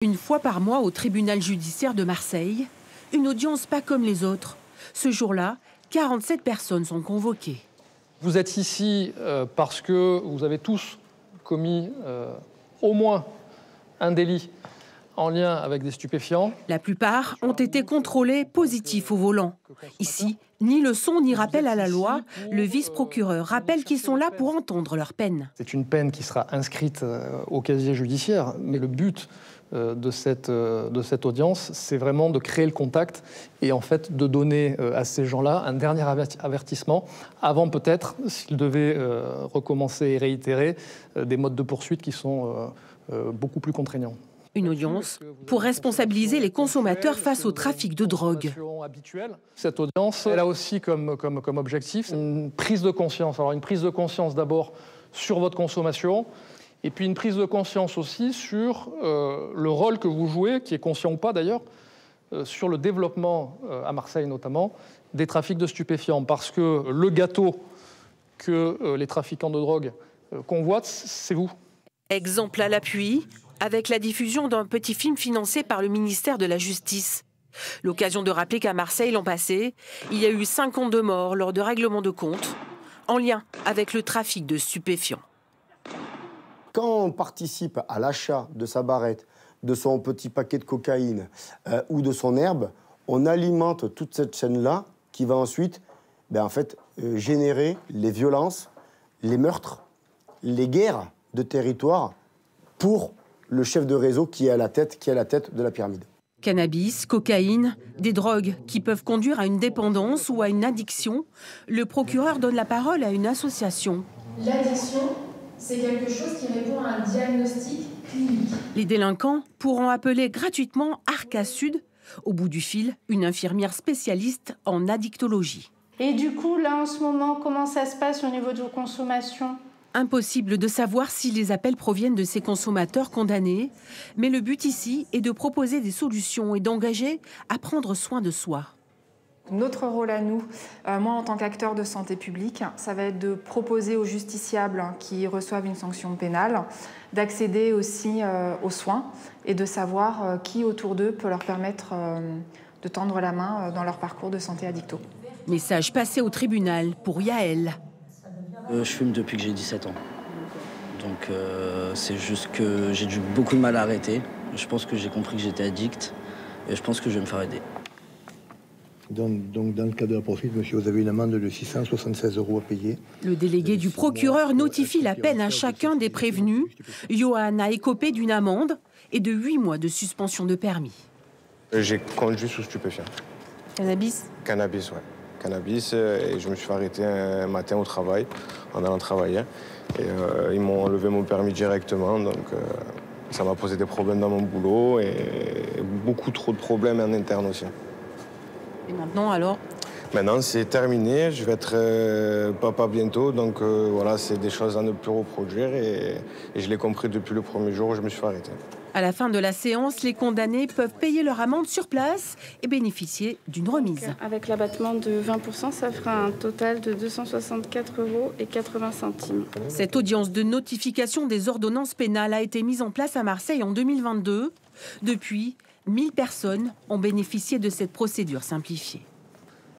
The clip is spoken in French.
Une fois par mois au tribunal judiciaire de Marseille, une audience pas comme les autres. Ce jour-là, 47 personnes sont convoquées. Vous êtes ici parce que vous avez tous commis au moins un délit en lien avec des stupéfiants. La plupart ont été contrôlés positifs au volant. Ici, ni leçon ni rappel à la loi. Le vice-procureur rappelle qu'ils sont là pour entendre leur peine. C'est une peine qui sera inscrite au casier judiciaire, mais le but de cette audience, c'est vraiment de créer le contact et en fait de donner à ces gens-là un dernier avertissement avant peut-être, s'ils devaient recommencer et réitérer, des modes de poursuite qui sont beaucoup plus contraignants. Une audience pour responsabiliser les consommateurs face au trafic de drogue. Cette audience, elle a aussi comme objectif une prise de conscience. Alors une prise de conscience d'abord sur votre consommation, et puis une prise de conscience aussi sur le rôle que vous jouez, qui est conscient ou pas d'ailleurs, sur le développement, à Marseille notamment, des trafics de stupéfiants. Parce que le gâteau que les trafiquants de drogue convoitent, c'est vous. Exemple à l'appui, avec la diffusion d'un petit film financé par le ministère de la Justice. L'occasion de rappeler qu'à Marseille, l'an passé, il y a eu 52 morts lors de règlements de compte en lien avec le trafic de stupéfiants. Quand on participe à l'achat de sa barrette, de son petit paquet de cocaïne ou de son herbe, on alimente toute cette chaîne-là qui va ensuite générer les violences, les meurtres, les guerres de territoire pour le chef de réseau qui est à la tête de la pyramide. Cannabis, cocaïne, des drogues qui peuvent conduire à une dépendance ou à une addiction. Le procureur donne la parole à une association. L'addiction, c'est quelque chose qui répond à un diagnostic clinique. Les délinquants pourront appeler gratuitement Arca Sud. Au bout du fil, une infirmière spécialiste en addictologie. Et du coup, là, en ce moment, comment ça se passe au niveau de vos consommations ? Impossible de savoir si les appels proviennent de ces consommateurs condamnés. Mais le but ici est de proposer des solutions et d'engager à prendre soin de soi. Notre rôle à nous, moi en tant qu'acteur de santé publique, ça va être de proposer aux justiciables qui reçoivent une sanction pénale d'accéder aussi aux soins et de savoir qui autour d'eux peut leur permettre de tendre la main dans leur parcours de santé addicto. Message passé au tribunal pour Yael. Je fume depuis que j'ai 17 ans. Donc c'est juste que j'ai eu beaucoup de mal à arrêter. Je pense que j'ai compris que j'étais addict et je pense que je vais me faire aider. Donc dans le cas de la poursuite, monsieur, vous avez une amende de 676 € à payer. Le délégué du procureur notifie la peine à chacun des prévenus. Johan a écopé d'une amende et de 8 mois de suspension de permis. J'ai conduit sous stupéfiant. Cannabis ? Cannabis, ouais. Cannabis, et je me suis fait arrêter un matin au travail, en allant travailler. Et ils m'ont enlevé mon permis directement, donc ça m'a posé des problèmes dans mon boulot et beaucoup trop de problèmes en interne aussi. Et maintenant alors ? Maintenant c'est terminé, je vais être papa bientôt, donc voilà, c'est des choses à ne plus reproduire et je l'ai compris depuis le premier jour où je me suis fait arrêter. À la fin de la séance, les condamnés peuvent payer leur amende sur place et bénéficier d'une remise. Avec l'abattement de 20%, ça fera un total de 264,80 €. Cette audience de notification des ordonnances pénales a été mise en place à Marseille en 2022. Depuis, 1000 personnes ont bénéficié de cette procédure simplifiée.